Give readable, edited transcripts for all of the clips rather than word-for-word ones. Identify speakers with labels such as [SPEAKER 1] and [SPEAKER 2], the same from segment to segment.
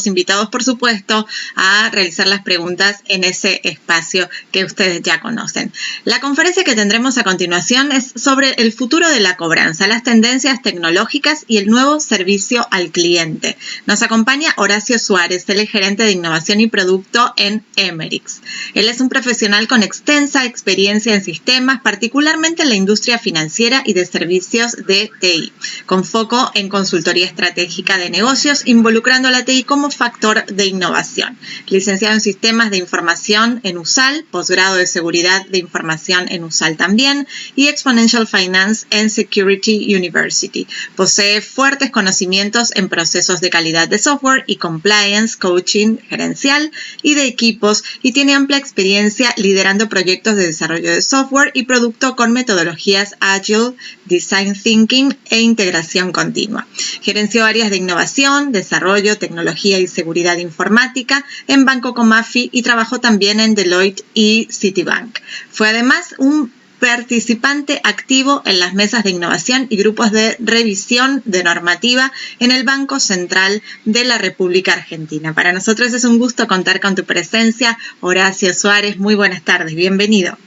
[SPEAKER 1] invitados, por supuesto, a realizar las preguntas en ese espacio que ustedes ya conocen. La conferencia que tendremos a continuación es sobre el futuro de la cobranza, las tendencias tecnológicas y el nuevo servicio al cliente. Nos acompaña Horacio Suárez, él es gerente de innovación y producto en Emerix. Él es un profesional con extensa experiencia en sistemas, particularmente en la industria financiera y de servicios de TI, con foco en consultoría estratégica de negocios, involucrando a la TI como factor de innovación. Licenciado en Sistemas de Información en USAL, posgrado de Seguridad de Información en USAL también, y Exponential Finance en Security University. Posee fuertes conocimientos en procesos de calidad de software y compliance, coaching gerencial y de equipos, y tiene amplia experiencia liderando proyectos de desarrollo de software y producto con metodologías Agile, Design Thinking e integración continua. Gerenció áreas de innovación, desarrollo, tecnología y seguridad informática en Banco Comafi y trabajó también en Deloitte y Citibank. Fue además un participante activo en las mesas de innovación y grupos de revisión de normativa en el Banco Central de la República Argentina. Para nosotros es un gusto contar con tu presencia, Horacio Suárez. Muy buenas tardes, bienvenido.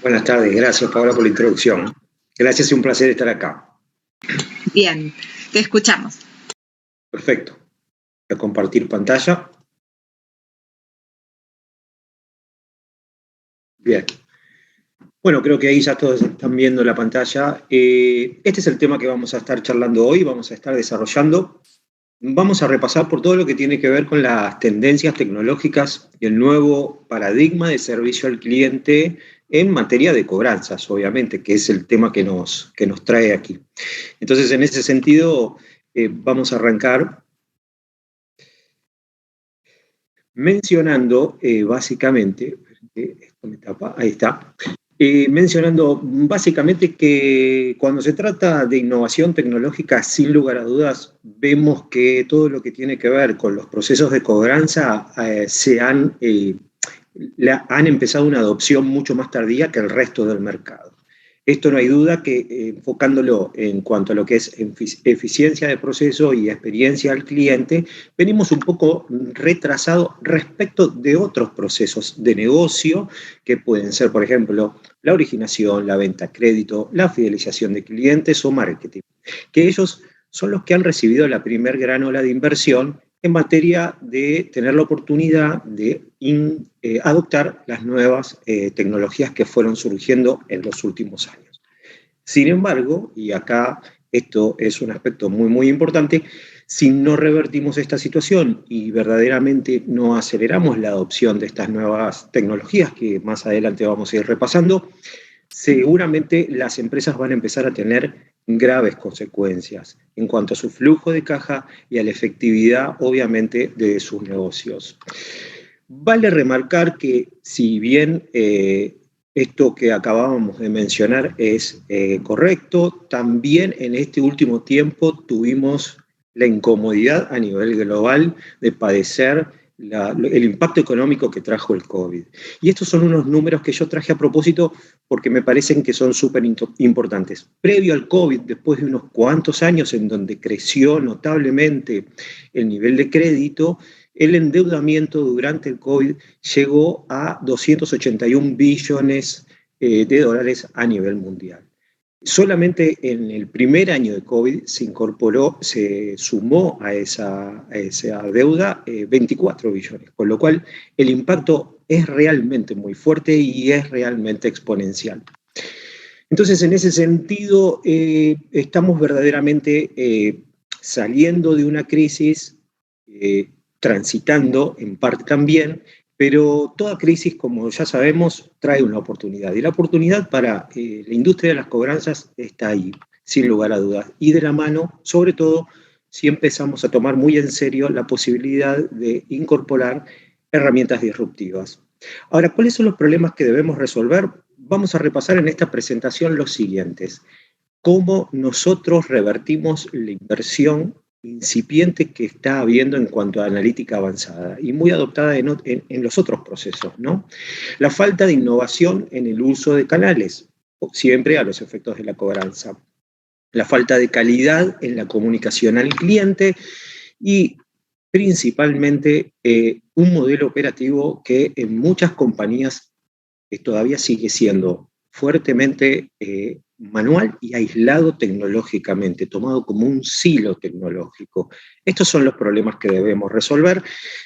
[SPEAKER 2] Buenas tardes, gracias Paola por la introducción. Gracias, es un placer estar acá.
[SPEAKER 1] Bien, te escuchamos.
[SPEAKER 2] Perfecto. Voy a compartir pantalla. Bien. Bueno, creo que ahí ya todos están viendo la pantalla. Este es el tema que vamos a estar charlando hoy, vamos a estar desarrollando. Vamos a repasar por todo lo que tiene que ver con las tendencias tecnológicas y el nuevo paradigma de servicio al cliente en materia de cobranzas, obviamente, que es el tema que nos trae aquí. Entonces, en ese sentido, vamos a arrancar mencionando básicamente, esto me tapa, ahí está, mencionando básicamente que cuando se trata de innovación tecnológica, sin lugar a dudas, vemos que todo lo que tiene que ver con los procesos de cobranza han empezado una adopción mucho más tardía que el resto del mercado. Esto no hay duda que enfocándolo en cuanto a lo que es eficiencia de proceso y experiencia al cliente, venimos un poco retrasados respecto de otros procesos de negocio que pueden ser, por ejemplo, la originación, la venta a crédito, la fidelización de clientes o marketing, que ellos son los que han recibido la primer gran ola de inversión en materia de tener la oportunidad de adoptar las nuevas tecnologías que fueron surgiendo en los últimos años. Sin embargo, y acá esto es un aspecto muy, muy importante, si no revertimos esta situación y verdaderamente no aceleramos la adopción de estas nuevas tecnologías, que más adelante vamos a ir repasando, seguramente las empresas van a empezar a tener graves consecuencias en cuanto a su flujo de caja y a la efectividad, obviamente, de sus negocios. Vale remarcar que si bien esto que acabábamos de mencionar es correcto, también en este último tiempo tuvimos la incomodidad a nivel global de padecer el impacto económico que trajo el COVID. Y estos son unos números que yo traje a propósito porque me parecen que son súper importantes. Previo al COVID, después de unos cuantos años en donde creció notablemente el nivel de crédito, el endeudamiento durante el COVID llegó a 281 billones de dólares a nivel mundial. Solamente en el primer año de COVID se sumó a esa deuda 24 billones, con lo cual el impacto es realmente muy fuerte y es realmente exponencial. Entonces, en ese sentido, estamos verdaderamente saliendo de una crisis, transitando en parte también, pero toda crisis, como ya sabemos, trae una oportunidad. Y la oportunidad para la industria de las cobranzas está ahí, sin lugar a dudas. Y de la mano, sobre todo, si empezamos a tomar muy en serio la posibilidad de incorporar herramientas disruptivas. Ahora, ¿cuáles son los problemas que debemos resolver? Vamos a repasar en esta presentación los siguientes. Cómo nosotros revertimos la inversión incipiente que está habiendo en cuanto a analítica avanzada y muy adoptada en los otros procesos, ¿no? La falta de innovación en el uso de canales, siempre a los efectos de la cobranza. La falta de calidad en la comunicación al cliente y principalmente un modelo operativo que en muchas compañías todavía sigue siendo fuertemente manual y aislado tecnológicamente, tomado como un silo tecnológico. Estos son los problemas que debemos resolver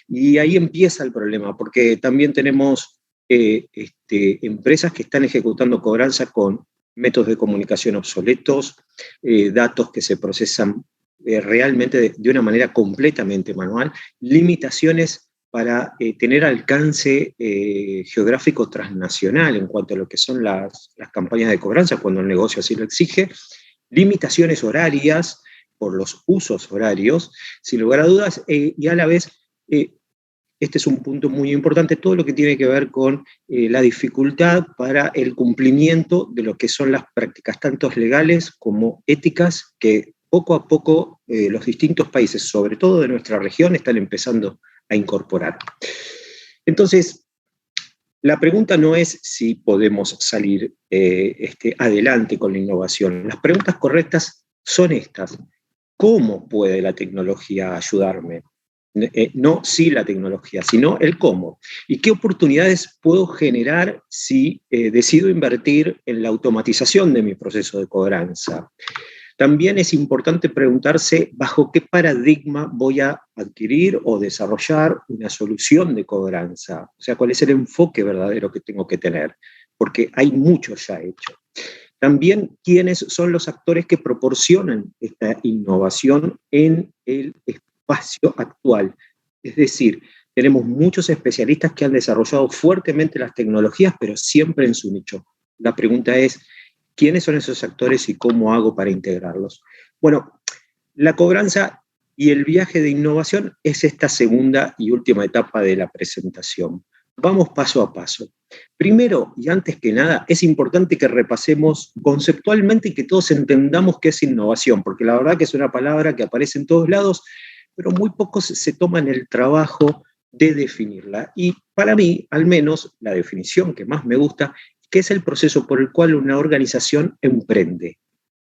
[SPEAKER 2] y ahí empieza el problema, porque también tenemos empresas que están ejecutando cobranza con métodos de comunicación obsoletos, datos que se procesan realmente de una manera completamente manual, limitaciones para tener alcance geográfico transnacional en cuanto a lo que son las campañas de cobranza, cuando el negocio así lo exige, limitaciones horarias por los usos horarios, sin lugar a dudas, y a la vez, este es un punto muy importante, todo lo que tiene que ver con la dificultad para el cumplimiento de lo que son las prácticas, tanto legales como éticas, que poco a poco los distintos países, sobre todo de nuestra región, están empezando a incorporar. Entonces, la pregunta no es si podemos salir adelante con la innovación. Las preguntas correctas son estas. ¿Cómo puede la tecnología ayudarme? No si la tecnología, sino el cómo. ¿Y qué oportunidades puedo generar si decido invertir en la automatización de mi proceso de cobranza? También es importante preguntarse bajo qué paradigma voy a adquirir o desarrollar una solución de cobranza. O sea, cuál es el enfoque verdadero que tengo que tener, porque hay mucho ya hecho. También quiénes son los actores que proporcionan esta innovación en el espacio actual. Es decir, tenemos muchos especialistas que han desarrollado fuertemente las tecnologías, pero siempre en su nicho. La pregunta es, ¿quiénes son esos actores y cómo hago para integrarlos? Bueno, la cobranza y el viaje de innovación es esta segunda y última etapa de la presentación. Vamos paso a paso. Primero, y antes que nada, es importante que repasemos conceptualmente y que todos entendamos qué es innovación, porque la verdad que es una palabra que aparece en todos lados, pero muy pocos se toman el trabajo de definirla. Y para mí, al menos, la definición que más me gusta, que es el proceso por el cual una organización emprende.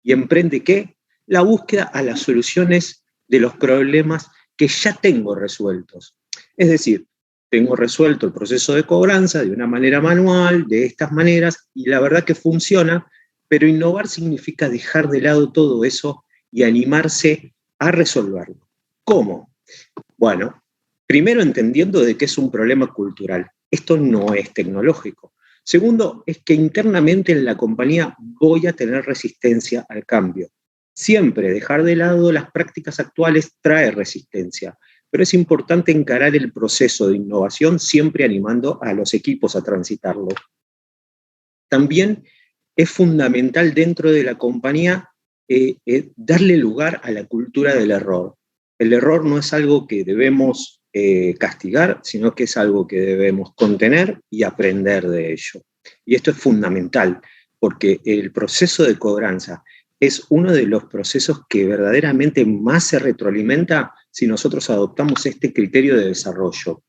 [SPEAKER 2] ¿Y emprende qué? La búsqueda a las soluciones de los problemas que ya tengo resueltos. Es decir, tengo resuelto el proceso de cobranza de una manera manual, de estas maneras, y la verdad que funciona, pero innovar significa dejar de lado todo eso y animarse a resolverlo. ¿Cómo? Bueno, primero entendiendo de que es un problema cultural. Esto no es tecnológico. Segundo, es que internamente en la compañía voy a tener resistencia al cambio. Siempre dejar de lado las prácticas actuales trae resistencia, pero es importante encarar el proceso de innovación siempre animando a los equipos a transitarlo. También es fundamental dentro de la compañía darle lugar a la cultura del error. El error no es algo que debemos castigar, sino que es algo que debemos contener y aprender de ello. Y esto es fundamental, porque el proceso de cobranza es uno de los procesos que verdaderamente más se retroalimenta si nosotros adoptamos este criterio de desarrollo.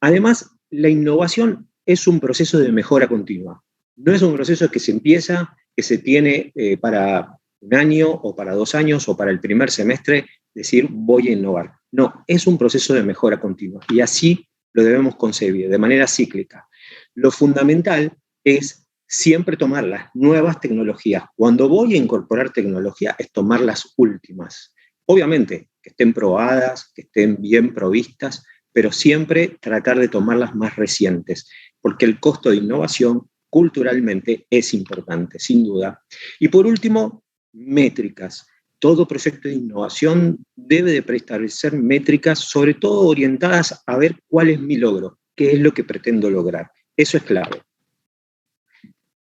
[SPEAKER 2] Además, la innovación es un proceso de mejora continua. No es un proceso que se empieza, que se tiene para un año o para 2 años o para el primer semestre, decir voy a innovar. No, es un proceso de mejora continua y así lo debemos concebir, de manera cíclica. Lo fundamental es siempre tomar las nuevas tecnologías. Cuando voy a incorporar tecnología es tomar las últimas. Obviamente, que estén probadas, que estén bien provistas, pero siempre tratar de tomar las más recientes, porque el costo de innovación culturalmente es importante, sin duda. Y por último, métricas. Todo proyecto de innovación debe de preestablecer métricas, sobre todo orientadas a ver cuál es mi logro, qué es lo que pretendo lograr. Eso es clave.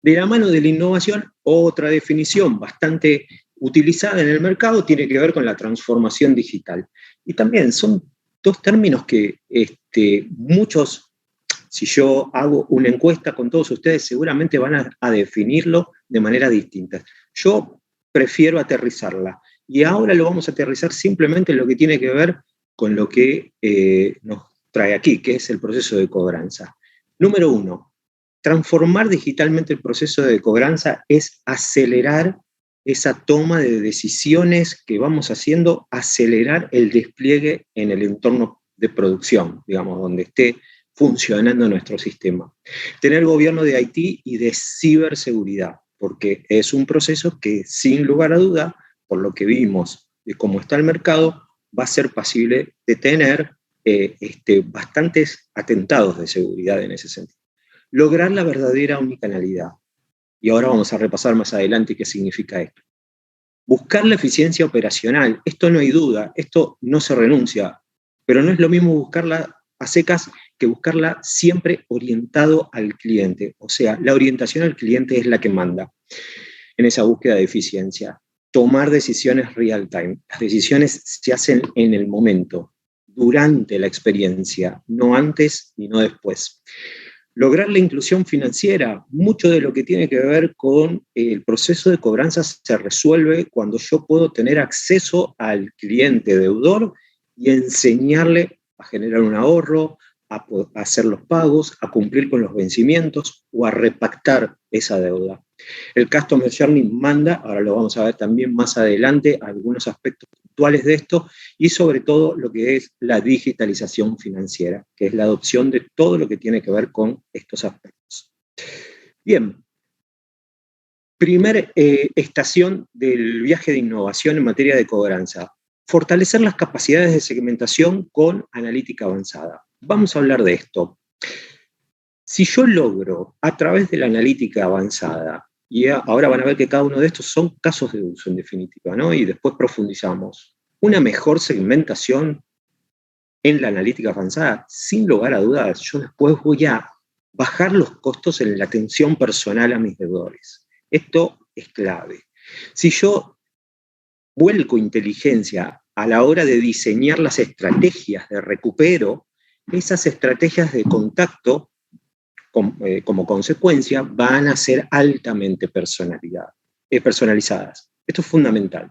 [SPEAKER 2] De la mano de la innovación, otra definición bastante utilizada en el mercado tiene que ver con la transformación digital. Y también son 2 términos que muchos, si yo hago una encuesta con todos ustedes, seguramente van a definirlo de manera distinta. Yo prefiero aterrizarla. Y ahora lo vamos a aterrizar simplemente en lo que tiene que ver con lo que nos trae aquí, que es el proceso de cobranza. Número 1, transformar digitalmente el proceso de cobranza es acelerar esa toma de decisiones que vamos haciendo, acelerar el despliegue en el entorno de producción, digamos, donde esté funcionando nuestro sistema. Tener gobierno de IT y de ciberseguridad, porque es un proceso que, sin lugar a duda, por lo que vimos de cómo está el mercado, va a ser pasible de tener bastantes atentados de seguridad en ese sentido. Lograr la verdadera omnicanalidad. Y ahora vamos a repasar más adelante qué significa esto. Buscar la eficiencia operacional, esto no hay duda, esto no se renuncia, pero no es lo mismo buscarla a secas que buscarla siempre orientado al cliente. O sea, la orientación al cliente es la que manda en esa búsqueda de eficiencia. Tomar decisiones real time. Las decisiones se hacen en el momento, durante la experiencia, no antes ni no después. Lograr la inclusión financiera, mucho de lo que tiene que ver con el proceso de cobranza se resuelve cuando yo puedo tener acceso al cliente deudor y enseñarle a generar un ahorro, a hacer los pagos, a cumplir con los vencimientos o a repactar esa deuda. El Customer Journey manda, ahora lo vamos a ver también más adelante, algunos aspectos puntuales de esto y sobre todo lo que es la digitalización financiera, que es la adopción de todo lo que tiene que ver con estos aspectos. Bien, primer estación del viaje de innovación en materia de cobranza. Fortalecer las capacidades de segmentación con analítica avanzada. Vamos a hablar de esto. Si yo logro, a través de la analítica avanzada, y ahora van a ver que cada uno de estos son casos de uso en definitiva, ¿no? Y después profundizamos, una mejor segmentación en la analítica avanzada, sin lugar a dudas, yo después voy a bajar los costos en la atención personal a mis deudores. Esto es clave. Si yo vuelco inteligencia a la hora de diseñar las estrategias de recupero, esas estrategias de contacto, como consecuencia, van a ser altamente personalizadas. Esto es fundamental.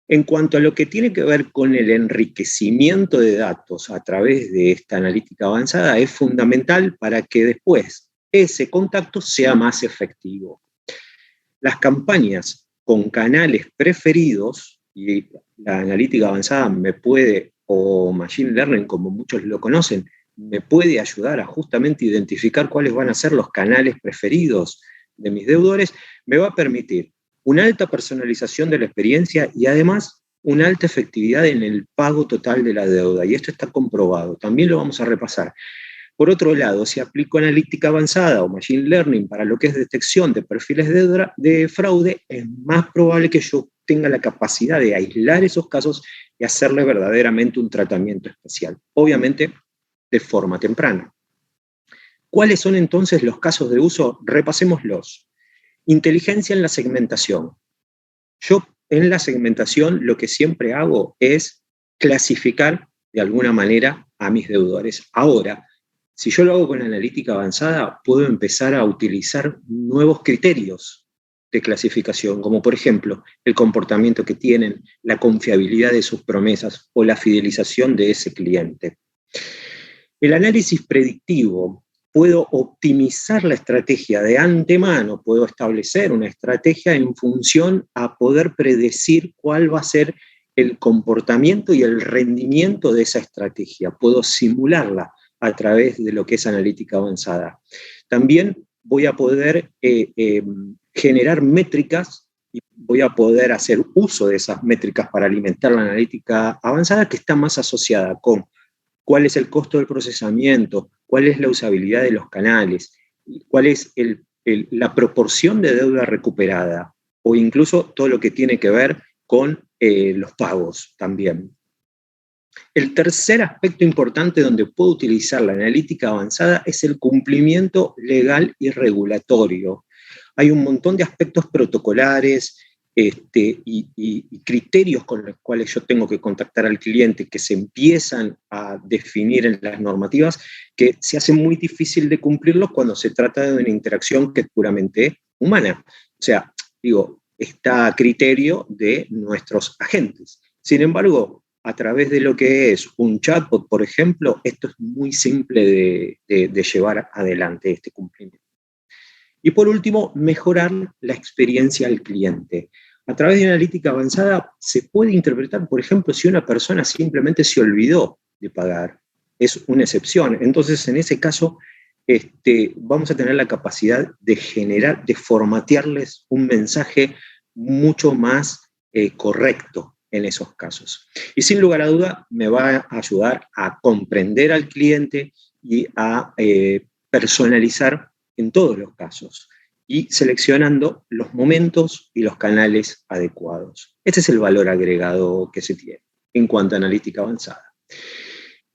[SPEAKER 2] En cuanto a lo que tiene que ver con el enriquecimiento de datos a través de esta analítica avanzada, es fundamental para que después ese contacto sea más efectivo. Las campañas con canales preferidos, y la analítica avanzada me puede, o Machine Learning como muchos lo conocen, me puede ayudar a justamente identificar cuáles van a ser los canales preferidos de mis deudores, me va a permitir una alta personalización de la experiencia y además una alta efectividad en el pago total de la deuda. Y esto está comprobado, también lo vamos a repasar. Por otro lado, si aplico analítica avanzada o Machine Learning para lo que es detección de perfiles de fraude, es más probable que yo tenga la capacidad de aislar esos casos y hacerle verdaderamente un tratamiento especial. Obviamente, de forma temprana. ¿Cuáles son entonces los casos de uso? Repasémoslos. Inteligencia en la segmentación. Yo en la segmentación lo que siempre hago es clasificar de alguna manera a mis deudores. Ahora, si yo lo hago con analítica avanzada, puedo empezar a utilizar nuevos criterios de clasificación, como por ejemplo el comportamiento que tienen, la confiabilidad de sus promesas o la fidelización de ese cliente. El análisis predictivo, puedo optimizar la estrategia de antemano, puedo establecer una estrategia en función a poder predecir cuál va a ser el comportamiento y el rendimiento de esa estrategia. Puedo simularla a través de lo que es analítica avanzada. También voy a poder generar métricas y voy a poder hacer uso de esas métricas para alimentar la analítica avanzada que está más asociada con cuál es el costo del procesamiento, cuál es la usabilidad de los canales, cuál es la proporción de deuda recuperada, o incluso todo lo que tiene que ver con los pagos también. El tercer aspecto importante donde puedo utilizar la analítica avanzada es el cumplimiento legal y regulatorio. Hay un montón de aspectos protocolares, y criterios con los cuales yo tengo que contactar al cliente que se empiezan a definir en las normativas que se hace muy difícil de cumplirlos cuando se trata de una interacción que es puramente humana. O sea, digo, está a criterio de nuestros agentes. Sin embargo, a través de lo que es un chatbot, por ejemplo, esto es muy simple de llevar adelante este cumplimiento. Y por último, mejorar la experiencia al cliente. A través de analítica avanzada se puede interpretar, por ejemplo, si una persona simplemente se olvidó de pagar. Es una excepción. Entonces, en ese caso, vamos a tener la capacidad de generar, de formatearles un mensaje mucho más correcto en esos casos. Y sin lugar a duda, me va a ayudar a comprender al cliente y a personalizar en todos los casos y seleccionando los momentos y los canales adecuados. Este es el valor agregado que se tiene en cuanto a analítica avanzada.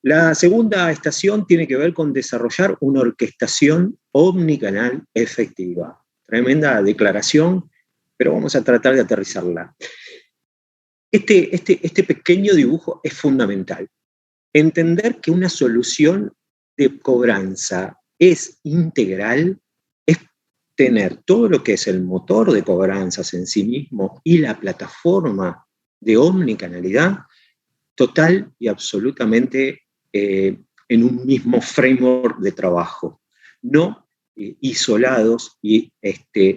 [SPEAKER 2] La segunda estación tiene que ver con desarrollar una orquestación omnicanal efectiva. Tremenda declaración, pero vamos a tratar de aterrizarla. Este pequeño dibujo es fundamental. Entender que una solución de cobranza es integral es tener todo lo que es el motor de cobranzas en sí mismo y la plataforma de omnicanalidad total y absolutamente en un mismo framework de trabajo, no isolados y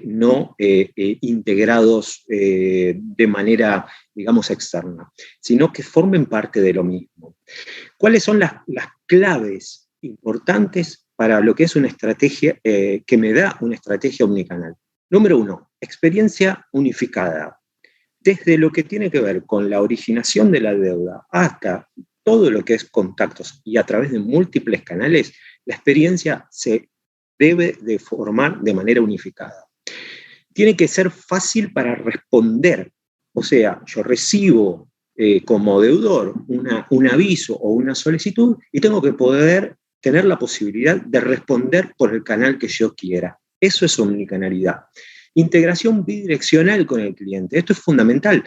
[SPEAKER 2] no integrados de manera, digamos, externa, sino que formen parte de lo mismo. ¿Cuáles son las claves importantes para lo que es una estrategia que me da una estrategia omnicanal? Número 1, experiencia unificada. Desde lo que tiene que ver con la originación de la deuda hasta todo lo que es contactos y a través de múltiples canales, la experiencia se debe de formar de manera unificada. Tiene que ser fácil para responder. O sea, yo recibo como deudor un aviso o una solicitud y tengo que poder tener la posibilidad de responder por el canal que yo quiera. Eso es omnicanalidad. Integración bidireccional con el cliente. Esto es fundamental.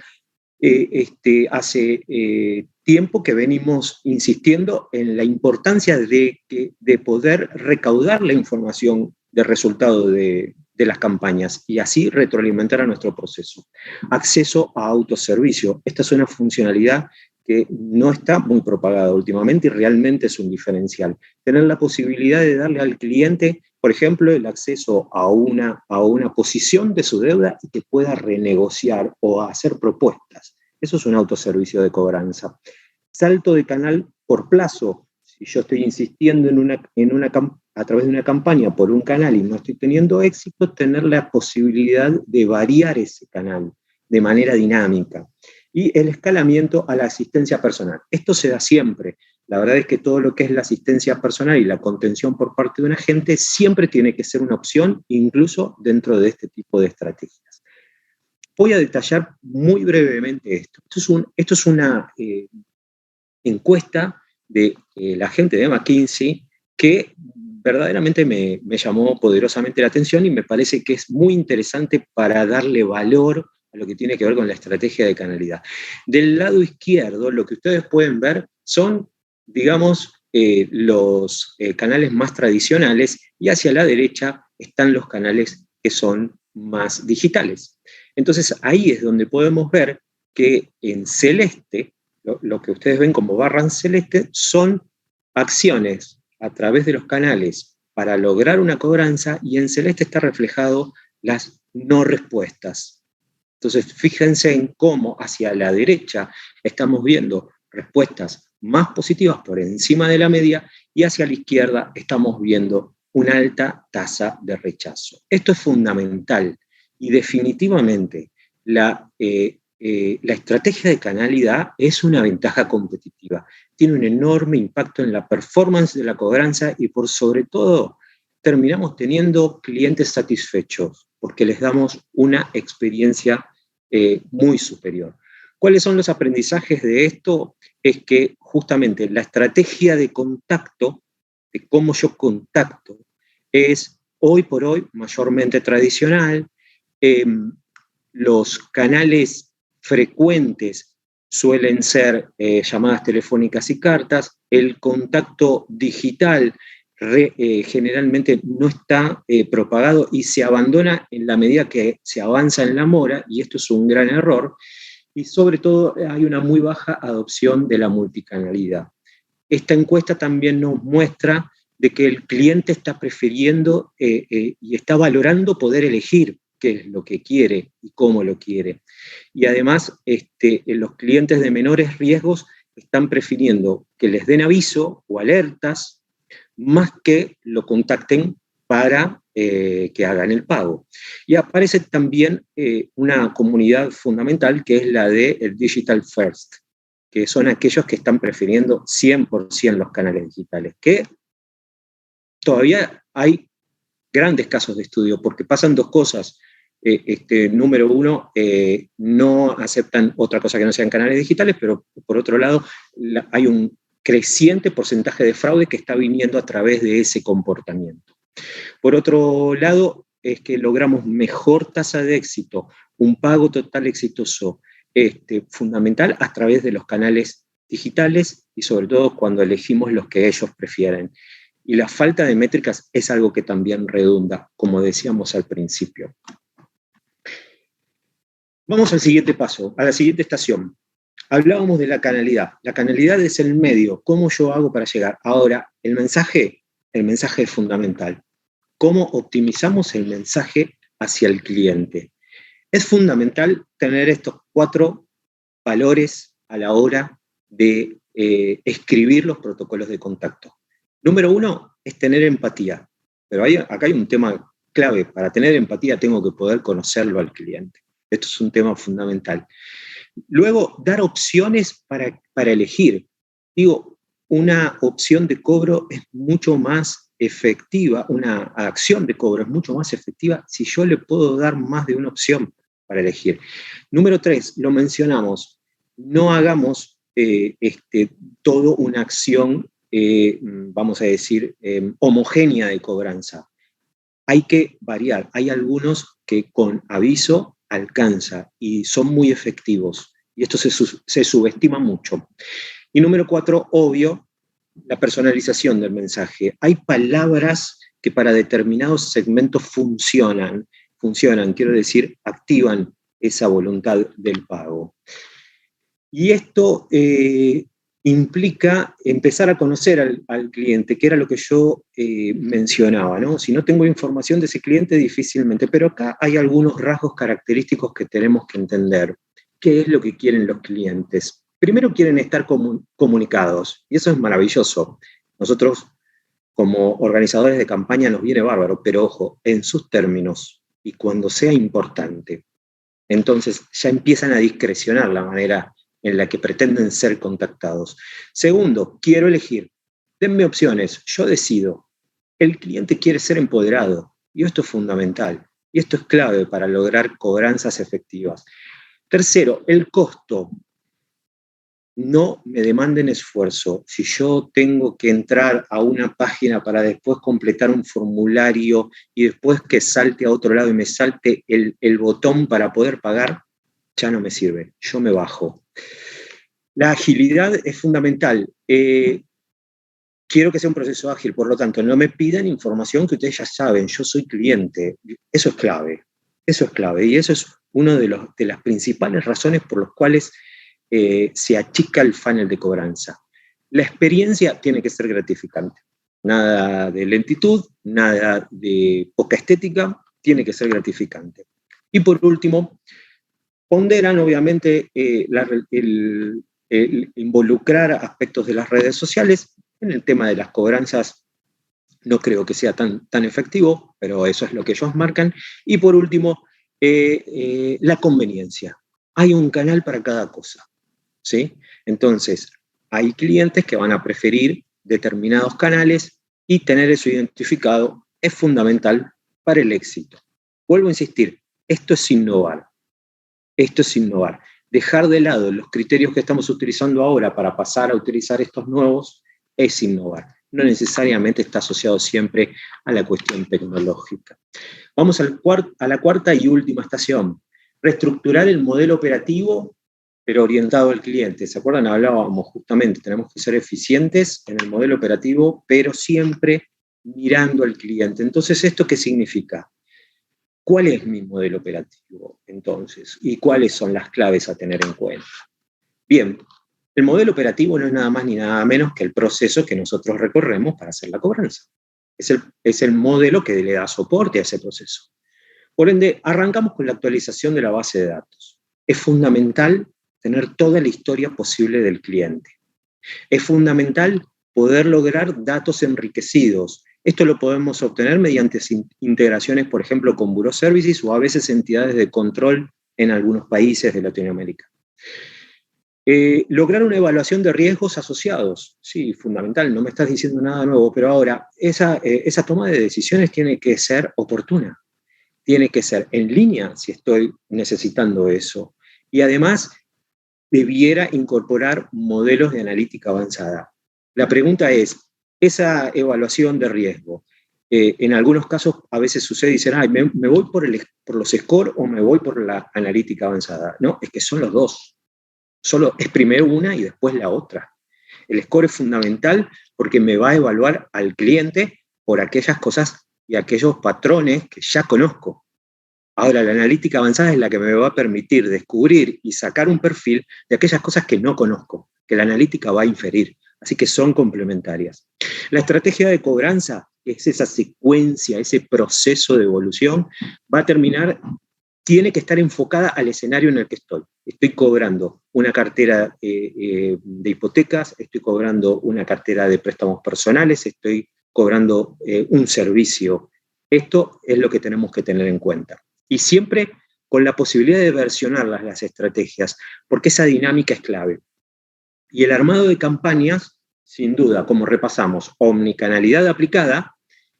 [SPEAKER 2] Hace tiempo que venimos insistiendo en la importancia de poder recaudar la información del resultado de las campañas y así retroalimentar a nuestro proceso. Acceso a autoservicio. Esta es una funcionalidad que no está muy propagada últimamente y realmente es un diferencial. Tener la posibilidad de darle al cliente, por ejemplo, el acceso a una posición de su deuda y que pueda renegociar o hacer propuestas. Eso es un autoservicio de cobranza. Salto de canal por plazo. Si yo estoy insistiendo a través de una campaña por un canal y no estoy teniendo éxito, tener la posibilidad de variar ese canal de manera dinámica. Y el escalamiento a la asistencia personal. Esto se da siempre. La verdad es que todo lo que es la asistencia personal y la contención por parte de un agente siempre tiene que ser una opción, incluso dentro de este tipo de estrategias. Voy a detallar muy brevemente esto. Esto es una encuesta de la gente de McKinsey que verdaderamente me llamó poderosamente la atención y me parece que es muy interesante para darle valor a lo que tiene que ver con la estrategia de canalidad. Del lado izquierdo, lo que ustedes pueden ver son, digamos, los canales más tradicionales y hacia la derecha están los canales que son más digitales. Entonces, ahí es donde podemos ver que en celeste, lo que ustedes ven como barra en celeste, son acciones a través de los canales para lograr una cobranza y en celeste está reflejado las no respuestas. Entonces, fíjense en cómo hacia la derecha estamos viendo respuestas más positivas por encima de la media y hacia la izquierda estamos viendo una alta tasa de rechazo. Esto es fundamental y definitivamente la estrategia de canalidad es una ventaja competitiva. Tiene un enorme impacto en la performance de la cobranza y por sobre todo terminamos teniendo clientes satisfechos porque les damos una experiencia muy superior. ¿Cuáles son los aprendizajes de esto? Es que justamente la estrategia de contacto, de cómo yo contacto, es hoy por hoy mayormente tradicional. Los canales frecuentes suelen ser llamadas telefónicas y cartas. El contacto digital generalmente no está propagado y se abandona en la medida que se avanza en la mora, y esto es un gran error, y sobre todo hay una muy baja adopción de la multicanalidad. Esta encuesta también nos muestra de que el cliente está prefiriendo y está valorando poder elegir qué es lo que quiere y cómo lo quiere. Y además, los clientes de menores riesgos están prefiriendo que les den aviso o alertas más que lo contacten para que hagan el pago. Y aparece también una comunidad fundamental que es la del Digital First, que son aquellos que están prefiriendo 100% los canales digitales, que todavía hay grandes casos de estudio, porque pasan dos cosas. Número uno, no aceptan otra cosa que no sean canales digitales, pero por otro lado, hay un creciente porcentaje de fraude que está viniendo a través de ese comportamiento. Por otro lado, es que logramos mejor tasa de éxito, un pago total exitoso, fundamental a través de los canales digitales y sobre todo cuando elegimos los que ellos prefieren. Y la falta de métricas es algo que también redunda, como decíamos al principio. Vamos al siguiente paso, a la siguiente estación. Hablábamos de la canalidad. La canalidad es el medio, cómo yo hago para llegar. Ahora, el mensaje es fundamental. ¿Cómo optimizamos el mensaje hacia el cliente? Es fundamental tener estos 4 valores a la hora de escribir los protocolos de contacto. Número 1 es tener empatía. Pero acá hay un tema clave. Para tener empatía tengo que poder conocerlo al cliente. Esto es un tema fundamental. Luego, dar opciones para elegir. Digo, una opción de cobro es mucho más efectiva, una acción de cobro es mucho más efectiva si yo le puedo dar más de una opción para elegir. Número 3, lo mencionamos, no hagamos todo una acción, vamos a decir, homogénea de cobranza. Hay que variar. Hay algunos que con aviso alcanza y son muy efectivos. Y esto se subestima mucho. Y número 4, obvio, la personalización del mensaje. Hay palabras que para determinados segmentos funcionan, quiero decir, activan esa voluntad del pago. Y esto implica empezar a conocer al cliente, que era lo que yo mencionaba, ¿no? Si no tengo información de ese cliente, difícilmente, pero acá hay algunos rasgos característicos que tenemos que entender. ¿Qué es lo que quieren los clientes? Primero quieren estar comunicados, y eso es maravilloso. Nosotros, como organizadores de campaña, nos viene bárbaro, pero ojo, en sus términos y cuando sea importante. Entonces ya empiezan a discrecionar la manera en la que pretenden ser contactados. Segundo, quiero elegir. Denme opciones, yo decido. El cliente quiere ser empoderado, y esto es fundamental, y esto es clave para lograr cobranzas efectivas. Tercero, el costo. No me demanden esfuerzo. Si yo tengo que entrar a una página para después completar un formulario y después que salte a otro lado y me salte el botón para poder pagar, ya no me sirve, yo me bajo. La agilidad es fundamental. Quiero que sea un proceso ágil, por lo tanto, no me pidan información que ustedes ya saben, yo soy cliente. Eso es clave, y eso es una de las principales razones por las cuales se achica el funnel de cobranza. La experiencia tiene que ser gratificante. Nada de lentitud, nada de poca estética, tiene que ser gratificante. Y por último, ponderan obviamente el involucrar aspectos de las redes sociales. En el tema de las cobranzas no creo que sea tan efectivo, pero eso es lo que ellos marcan. Y por último, la conveniencia. Hay un canal para cada cosa, ¿sí? Entonces, hay clientes que van a preferir determinados canales y tener eso identificado es fundamental para el éxito. Vuelvo a insistir, esto es innovar. Dejar de lado los criterios que estamos utilizando ahora para pasar a utilizar estos nuevos es innovar. No necesariamente está asociado siempre a la cuestión tecnológica. Vamos a la cuarta y última estación. Reestructurar el modelo operativo, pero orientado al cliente. ¿Se acuerdan? Hablábamos justamente, tenemos que ser eficientes en el modelo operativo, pero siempre mirando al cliente. Entonces, ¿esto qué significa? ¿Cuál es mi modelo operativo, entonces? ¿Y cuáles son las claves a tener en cuenta? Bien, El modelo operativo no es nada más ni nada menos que el proceso que nosotros recorremos para hacer la cobranza. Es el modelo que le da soporte a ese proceso. Por ende, arrancamos con la actualización de la base de datos. Es fundamental tener toda la historia posible del cliente. Es fundamental poder lograr datos enriquecidos. Esto lo podemos obtener mediante integraciones, por ejemplo, con Bureau Services o a veces entidades de control en algunos países de Latinoamérica. Lograr una evaluación de riesgos asociados. Sí, fundamental, no me estás diciendo nada nuevo, pero ahora esa toma de decisiones tiene que ser oportuna. Tiene que ser en línea si estoy necesitando eso. Y además, debiera incorporar modelos de analítica avanzada. La pregunta es, esa evaluación de riesgo, en algunos casos a veces sucede y dicen, me voy por los score o me voy por la analítica avanzada. No, es que son los dos. Solo es primero una y después la otra. El score es fundamental porque me va a evaluar al cliente por aquellas cosas y aquellos patrones que ya conozco. Ahora, la analítica avanzada es la que me va a permitir descubrir y sacar un perfil de aquellas cosas que no conozco, que la analítica va a inferir. Así que son complementarias. La estrategia de cobranza es esa secuencia, ese proceso de evolución, va a terminar, tiene que estar enfocada al escenario en el que estoy. Estoy cobrando una cartera de hipotecas, estoy cobrando una cartera de préstamos personales, estoy cobrando un servicio. Esto es lo que tenemos que tener en cuenta. Y siempre con la posibilidad de versionar las estrategias, porque esa dinámica es clave. Y el armado de campañas, sin duda, como repasamos, omnicanalidad aplicada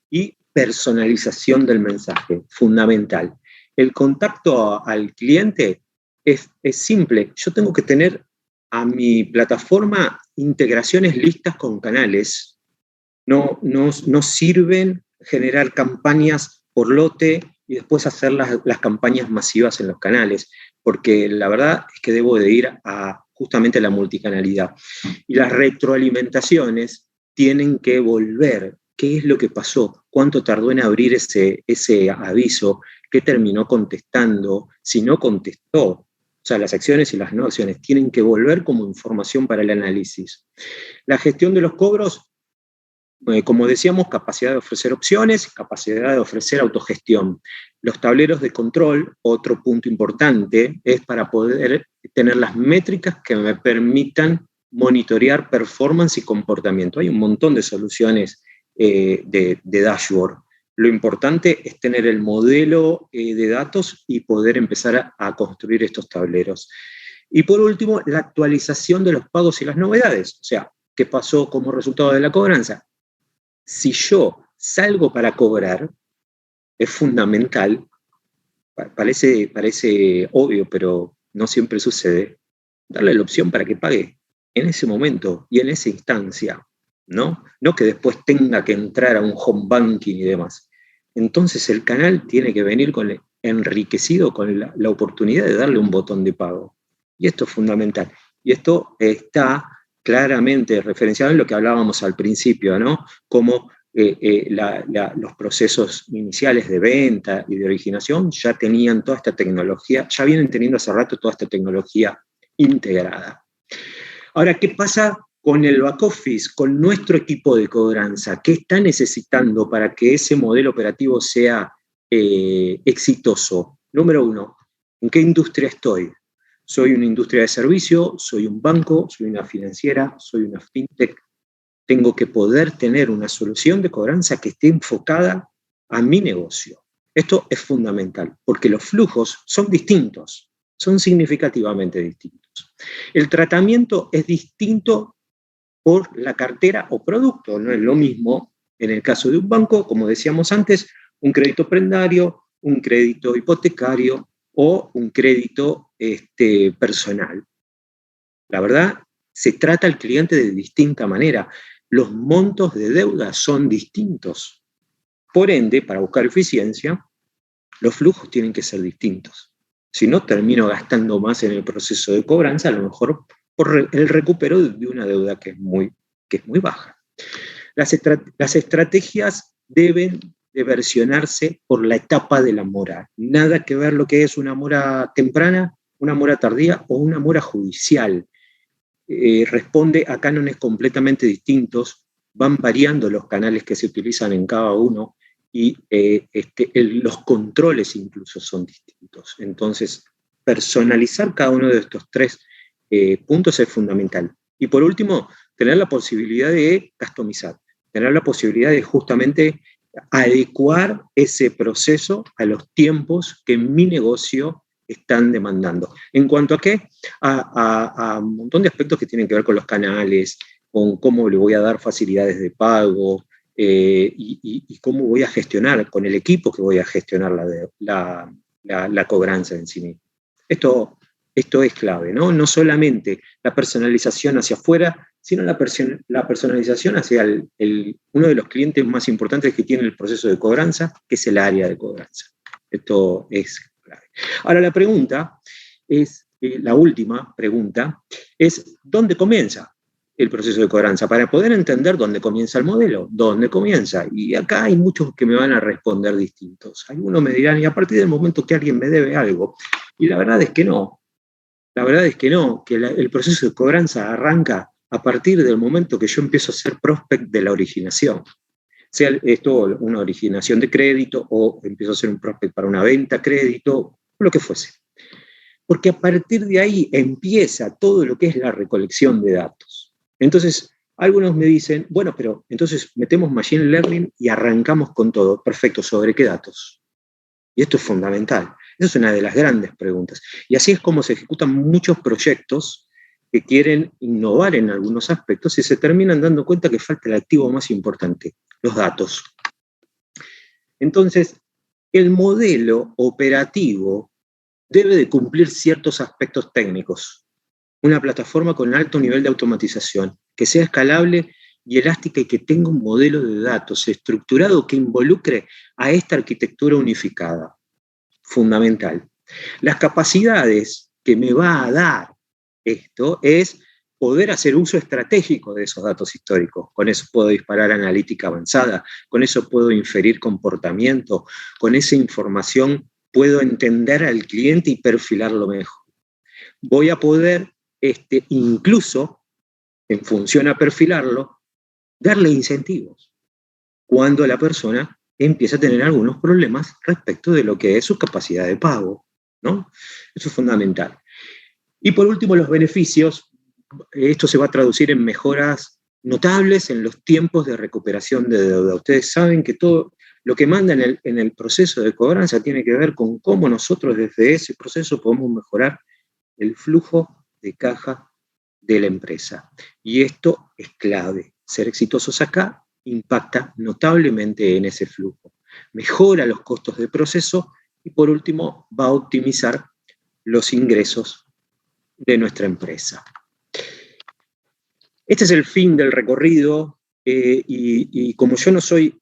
[SPEAKER 2] y personalización del mensaje, fundamental. El contacto al cliente es simple. Yo tengo que tener a mi plataforma integraciones listas con canales. No sirven generar campañas por lote y después hacer las campañas masivas en los canales, porque la verdad es que debo de ir a justamente la multicanalidad. Y las retroalimentaciones tienen que volver. ¿Qué es lo que pasó? ¿Cuánto tardó en abrir ese aviso? ¿Qué terminó contestando? Si no contestó. O sea, las acciones y las no acciones tienen que volver como información para el análisis. La gestión de los cobros, como decíamos, capacidad de ofrecer opciones, capacidad de ofrecer autogestión. Los tableros de control, otro punto importante, es para poder tener las métricas que me permitan monitorear performance y comportamiento. Hay un montón de soluciones de dashboard. Lo importante es tener el modelo de datos y poder empezar a construir estos tableros. Y por último, la actualización de los pagos y las novedades. O sea, ¿qué pasó como resultado de la cobranza? Si yo salgo para cobrar, es fundamental, parece obvio, pero no siempre sucede, darle la opción para que pague en ese momento y en esa instancia, ¿no? No que después tenga que entrar a un home banking y demás. Entonces el canal tiene que venir enriquecido con la oportunidad de darle un botón de pago. Y esto es fundamental. Y esto está claramente referenciado en lo que hablábamos al principio, ¿no? Como los procesos iniciales de venta y de originación ya tenían toda esta tecnología, ya vienen teniendo hace rato toda esta tecnología integrada. Ahora, ¿qué pasa con el back office, con nuestro equipo de cobranza? ¿Qué está necesitando para que ese modelo operativo sea exitoso? Número uno, ¿en qué industria estoy? ¿Soy una industria de servicio? ¿Soy un banco? ¿Soy una financiera? ¿Soy una fintech? Tengo que poder tener una solución de cobranza que esté enfocada a mi negocio. Esto es fundamental, porque los flujos son distintos, son significativamente distintos. El tratamiento es distinto por la cartera o producto, no es lo mismo en el caso de un banco, como decíamos antes, un crédito prendario, un crédito hipotecario o un crédito personal. La verdad, se trata al cliente de distinta manera. Los montos de deuda son distintos. Por ende, para buscar eficiencia, los flujos tienen que ser distintos. Si no, termino gastando más en el proceso de cobranza, a lo mejor por el recupero de una deuda que es muy baja. Las estrategias deben de versionarse por la etapa de la mora. Nada que ver lo que es una mora temprana, una mora tardía o una mora judicial. responde a cánones completamente distintos, van variando los canales que se utilizan en cada uno y los controles incluso son distintos. Entonces, personalizar cada uno de estos tres puntos es fundamental. Y por último, tener la posibilidad de customizar, tener la posibilidad de justamente adecuar ese proceso a los tiempos que mi negocio están demandando. ¿En cuanto a qué? A un montón de aspectos que tienen que ver con los canales, con cómo le voy a dar facilidades de pago, y cómo voy a gestionar con el equipo que voy a gestionar la cobranza en sí misma. Esto es clave, ¿no? No solamente la personalización hacia afuera, sino la personalización hacia uno de los clientes más importantes que tiene el proceso de cobranza, que es el área de cobranza. Esto es clave. Ahora la pregunta es, la última pregunta, es ¿dónde comienza el proceso de cobranza? Para poder entender dónde comienza el modelo, dónde comienza. Y acá hay muchos que me van a responder distintos. Algunos me dirán, y a partir del momento que alguien me debe algo. Y la verdad es que no. La verdad es que no, que el proceso de cobranza arranca a partir del momento que yo empiezo a ser prospect de la originación. Sea esto una originación de crédito o empiezo a ser un prospect para una venta, crédito, lo que fuese. Porque a partir de ahí empieza todo lo que es la recolección de datos. Entonces, algunos me dicen, bueno, pero entonces metemos Machine Learning y arrancamos con todo. Perfecto, ¿sobre qué datos? Y esto es fundamental. Esa es una de las grandes preguntas. Y así es como se ejecutan muchos proyectos que quieren innovar en algunos aspectos y se terminan dando cuenta que falta el activo más importante, los datos. Entonces, el modelo operativo debe de cumplir ciertos aspectos técnicos. Una plataforma con alto nivel de automatización, que sea escalable y elástica y que tenga un modelo de datos estructurado que involucre a esta arquitectura unificada. Fundamental. Las capacidades que me va a dar esto es poder hacer uso estratégico de esos datos históricos. Con eso puedo disparar analítica avanzada, con eso puedo inferir comportamiento, con esa información puedo entender al cliente y perfilarlo mejor. Voy a poder, incluso, en función a perfilarlo, darle incentivos cuando la persona empieza a tener algunos problemas respecto de lo que es su capacidad de pago, ¿no? Eso es fundamental. Y por último, los beneficios. Esto se va a traducir en mejoras notables en los tiempos de recuperación de deuda. Ustedes saben que todo lo que manda en el proceso de cobranza tiene que ver con cómo nosotros desde ese proceso podemos mejorar el flujo de caja de la empresa. Y esto es clave. Ser exitosos acá impacta notablemente en ese flujo. Mejora los costos de proceso y por último va a optimizar los ingresos de nuestra empresa. Este es el fin del recorrido y como yo no soy,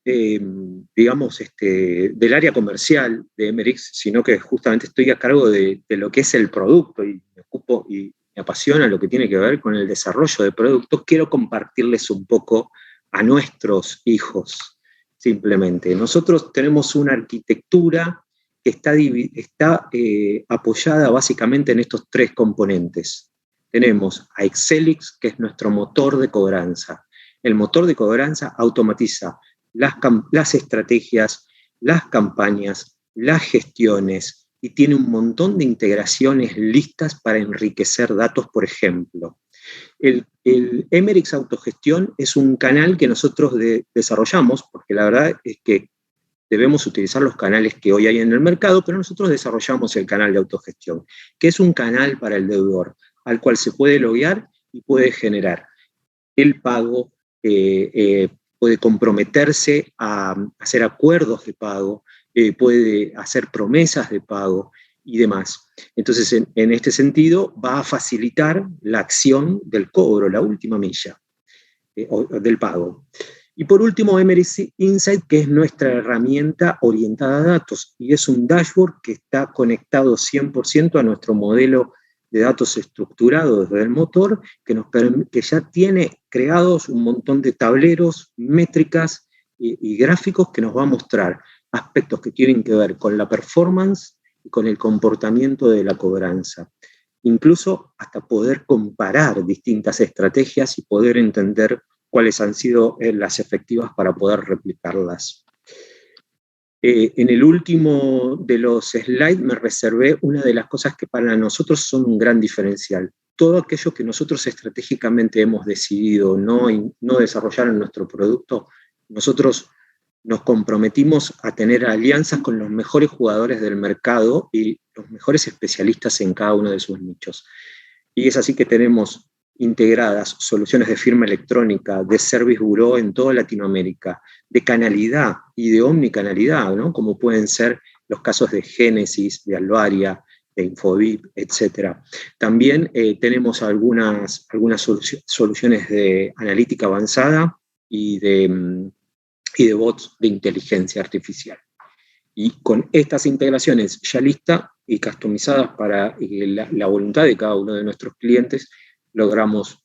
[SPEAKER 2] digamos, del área comercial de Emerix, sino que justamente estoy a cargo de lo que es el producto y me ocupo y me apasiona lo que tiene que ver con el desarrollo de productos, quiero compartirles un poco a nuestros hijos, simplemente. Nosotros tenemos una arquitectura que está apoyada básicamente en estos tres componentes. Tenemos a Excelix, que es nuestro motor de cobranza. El motor de cobranza automatiza las estrategias, las campañas, las gestiones y tiene un montón de integraciones listas para enriquecer datos, por ejemplo. El Emerix Autogestión es un canal que nosotros desarrollamos, porque la verdad es que debemos utilizar los canales que hoy hay en el mercado, pero nosotros desarrollamos el canal de autogestión, que es un canal para el deudor, al cual se puede loguear y puede generar el pago, puede comprometerse a hacer acuerdos de pago, puede hacer promesas de pago y demás. Entonces, en este sentido, va a facilitar la acción del cobro, la última milla del pago. Y por último, Emerix Insight, que es nuestra herramienta orientada a datos, y es un dashboard que está conectado 100% a nuestro modelo de datos estructurados desde el motor, que ya tiene creados un montón de tableros, métricas y gráficos que nos va a mostrar aspectos que tienen que ver con la performance y con el comportamiento de la cobranza. incluso hasta poder comparar distintas estrategias y poder entender cuáles han sido las efectivas para poder replicarlas. En el último de los slides me reservé una de las cosas que para nosotros son un gran diferencial. Todo aquello que nosotros estratégicamente hemos decidido no desarrollar en nuestro producto, nosotros nos comprometimos a tener alianzas con los mejores jugadores del mercado y los mejores especialistas en cada uno de sus nichos. Y es así que tenemos integradas soluciones de firma electrónica, de service bureau en toda Latinoamérica, de canalidad y de omnicanalidad, ¿no? Como pueden ser los casos de Génesis, de Alvaria, de Infobip, etc. También tenemos algunas soluciones de analítica avanzada y de bots de inteligencia artificial. Y con estas integraciones ya listas y customizadas para la voluntad de cada uno de nuestros clientes, logramos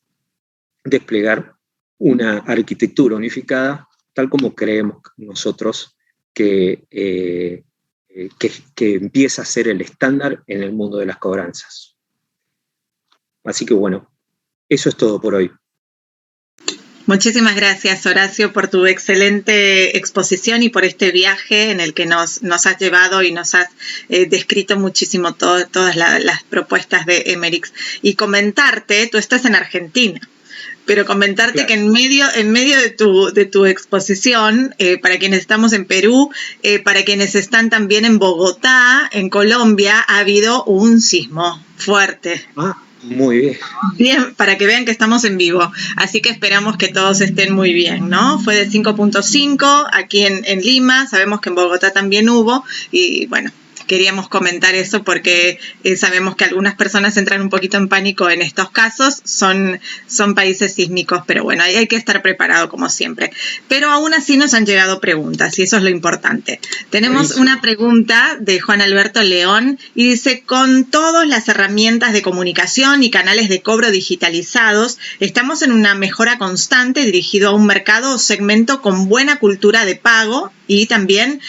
[SPEAKER 2] desplegar una arquitectura unificada, tal como creemos nosotros que empieza a ser el estándar en el mundo de las cobranzas. Así que bueno, eso es todo por hoy.
[SPEAKER 1] Muchísimas gracias, Horacio, por tu excelente exposición y por este viaje en el que nos has llevado y nos has descrito muchísimo todas las propuestas de Emerix. Y comentarte, tú estás en Argentina, pero comentarte claro, que en medio de tu exposición, para quienes estamos en Perú, para quienes están también en Bogotá, en Colombia, ha habido un sismo fuerte.
[SPEAKER 2] Muy bien.
[SPEAKER 1] Bien, para que vean que estamos en vivo. Así que esperamos que todos estén muy bien, ¿no? Fue de 5.5 aquí en Lima, sabemos que en Bogotá también hubo, y bueno, queríamos comentar eso porque sabemos que algunas personas entran un poquito en pánico en estos casos, son países sísmicos, pero bueno, hay que estar preparado como siempre. Pero aún así nos han llegado preguntas y eso es lo importante. Tenemos una pregunta de Juan Alberto León y dice, con todas las herramientas de comunicación y canales de cobro digitalizados, estamos en una mejora constante dirigido a un mercado o segmento con buena cultura de pago y también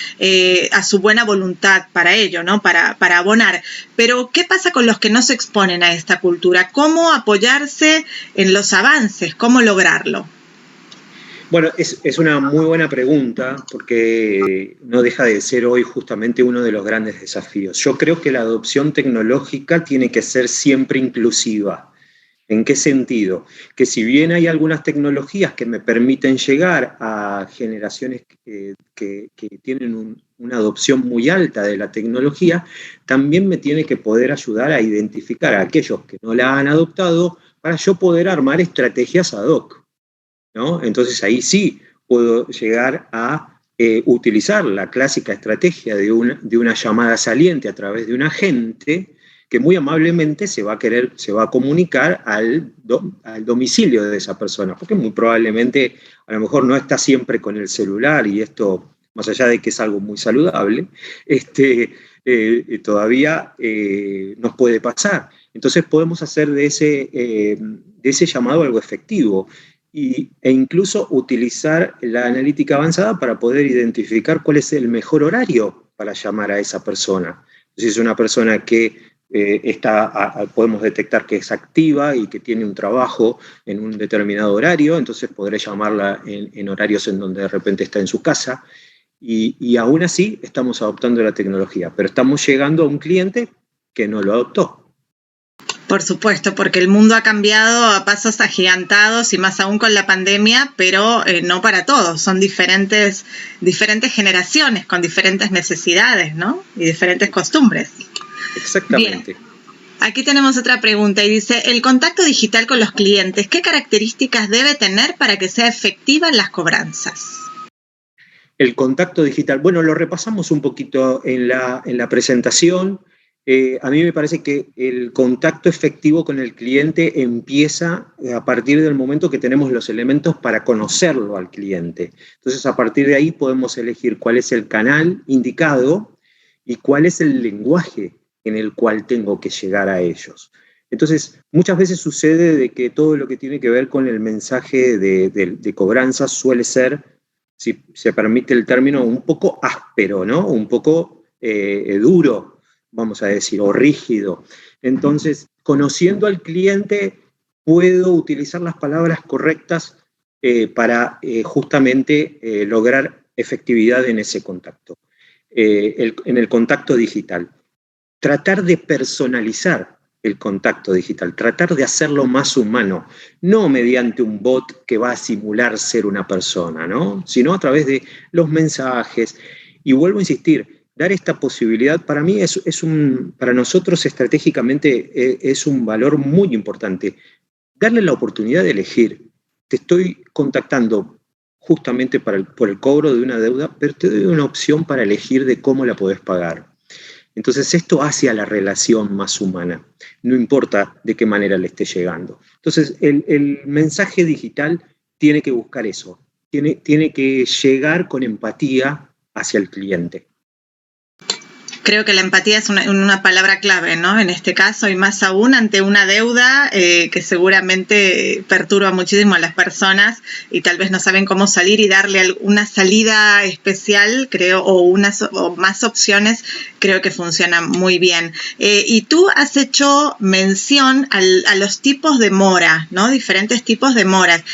[SPEAKER 1] a su buena voluntad para ello, ¿no? Para abonar. Pero, ¿qué pasa con los que no se exponen a esta cultura? ¿Cómo apoyarse en los avances? ¿Cómo lograrlo?
[SPEAKER 2] Bueno, es una muy buena pregunta porque no deja de ser hoy justamente uno de los grandes desafíos. Yo creo que la adopción tecnológica tiene que ser siempre inclusiva. ¿En qué sentido? Que si bien hay algunas tecnologías que me permiten llegar a generaciones que tienen una adopción muy alta de la tecnología, también me tiene que poder ayudar a identificar a aquellos que no la han adoptado para yo poder armar estrategias ad hoc, ¿no? Entonces ahí sí puedo llegar a utilizar la clásica estrategia de una llamada saliente a través de un agente que muy amablemente se va a comunicar al domicilio de esa persona, porque muy probablemente a lo mejor no está siempre con el celular y esto, más allá de que es algo muy saludable, todavía nos puede pasar. Entonces podemos hacer de ese llamado algo efectivo e incluso utilizar la analítica avanzada para poder identificar cuál es el mejor horario para llamar a esa persona. Si es una persona que podemos detectar que es activa y que tiene un trabajo en un determinado horario, entonces podré llamarla en horarios en donde de repente está en su casa y aún así estamos adoptando la tecnología, pero estamos llegando a un cliente que no lo adoptó.
[SPEAKER 1] Por supuesto, porque el mundo ha cambiado a pasos agigantados y más aún con la pandemia, pero no para todos, son diferentes generaciones con diferentes necesidades, ¿no? Y diferentes costumbres.
[SPEAKER 2] Exactamente.
[SPEAKER 1] Bien. Aquí tenemos otra pregunta y dice, el contacto digital con los clientes, ¿qué características debe tener para que sea efectiva en las cobranzas?
[SPEAKER 2] El contacto digital, bueno, lo repasamos un poquito en la presentación. A mí me parece que el contacto efectivo con el cliente empieza a partir del momento que tenemos los elementos para conocerlo al cliente. Entonces, a partir de ahí podemos elegir cuál es el canal indicado y cuál es el lenguaje en el cual tengo que llegar a ellos. Entonces, muchas veces sucede de que todo lo que tiene que ver con el mensaje de cobranza suele ser, si se permite el término, un poco áspero, ¿no? Un poco duro, vamos a decir, o rígido. Entonces, conociendo al cliente, puedo utilizar las palabras correctas para justamente lograr efectividad en ese contacto, en el contacto digital. Tratar de personalizar el contacto digital, tratar de hacerlo más humano, no mediante un bot que va a simular ser una persona, ¿no? Sino a través de los mensajes. Y vuelvo a insistir, dar esta posibilidad para mí para nosotros estratégicamente es un valor muy importante. Darle la oportunidad de elegir. Te estoy contactando justamente por el cobro de una deuda, pero te doy una opción para elegir de cómo la podés pagar. Entonces esto hace a la relación más humana, no importa de qué manera le esté llegando. Entonces el mensaje digital tiene que buscar eso, tiene que llegar con empatía hacia el cliente.
[SPEAKER 1] Creo que la empatía es una palabra clave, ¿no? En este caso, y más aún ante una deuda que seguramente perturba muchísimo a las personas y tal vez no saben cómo salir y darle una salida especial, creo, o más opciones, creo que funciona muy bien. Y tú has hecho mención a los tipos de mora, ¿no? Diferentes tipos de moras.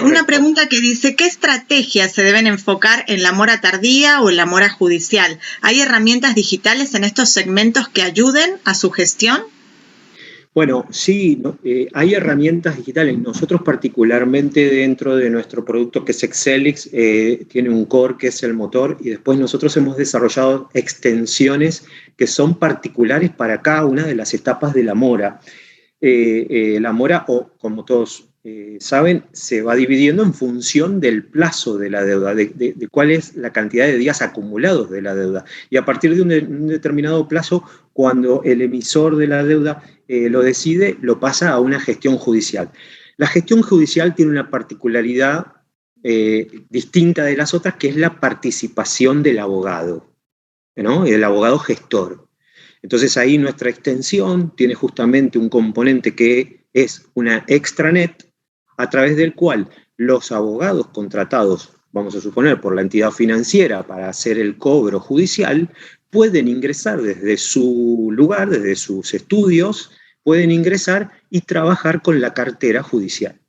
[SPEAKER 1] Una pregunta que dice, ¿qué estrategias se deben enfocar en la mora tardía o en la mora judicial? ¿Hay herramientas digitales en estos segmentos que ayuden a su gestión?
[SPEAKER 2] Bueno, sí, hay herramientas digitales. Nosotros particularmente dentro de nuestro producto que es Excelix, tiene un core que es el motor y después nosotros hemos desarrollado extensiones que son particulares para cada una de las etapas de la mora. La mora, o como todos saben, se va dividiendo en función del plazo de la deuda, de cuál es la cantidad de días acumulados de la deuda. Y a partir de un determinado plazo, cuando el emisor de la deuda lo decide, lo pasa a una gestión judicial. La gestión judicial tiene una particularidad distinta de las otras, que es la participación del abogado, ¿no? Y del abogado gestor. Entonces ahí nuestra extensión tiene justamente un componente que es una extranet a través del cual los abogados contratados, vamos a suponer, por la entidad financiera para hacer el cobro judicial, pueden ingresar desde su lugar, desde sus estudios, pueden ingresar y trabajar con la cartera judicial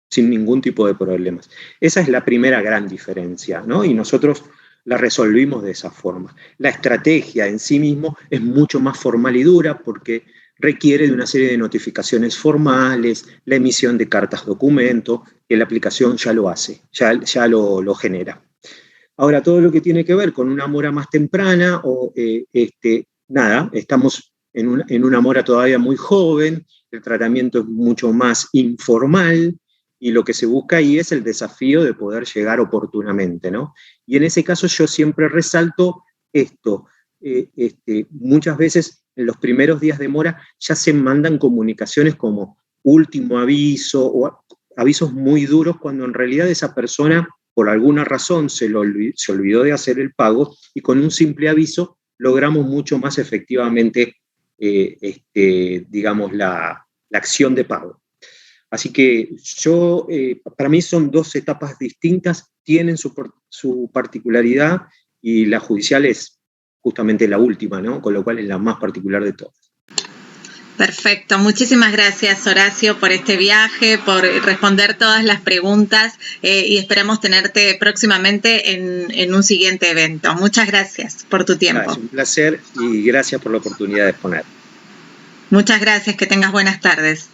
[SPEAKER 2] sin ningún tipo de problemas. Esa es la primera gran diferencia, ¿no? Y nosotros la resolvimos de esa forma. La estrategia en sí mismo es mucho más formal y dura porque requiere de una serie de notificaciones formales, la emisión de cartas documento, que la aplicación ya lo hace, ya lo genera. Ahora, todo lo que tiene que ver con una mora más temprana, nada, estamos en una mora todavía muy joven, el tratamiento es mucho más informal, y lo que se busca ahí es el desafío de poder llegar oportunamente, ¿no? Y en ese caso yo siempre resalto esto. Muchas veces en los primeros días de mora ya se mandan comunicaciones como último aviso o avisos muy duros cuando en realidad esa persona por alguna razón se olvidó de hacer el pago y con un simple aviso logramos mucho más efectivamente digamos la acción de pago. Así que para mí son dos etapas distintas, tienen su particularidad y la judicial es justamente la última, ¿no? Con lo cual es la más particular de todas.
[SPEAKER 1] Perfecto, muchísimas gracias Horacio por este viaje, por responder todas las preguntas y esperamos tenerte próximamente en un siguiente evento. Muchas gracias por tu tiempo.
[SPEAKER 2] Es un placer y gracias por la oportunidad de exponer.
[SPEAKER 1] Muchas gracias, que tengas buenas tardes.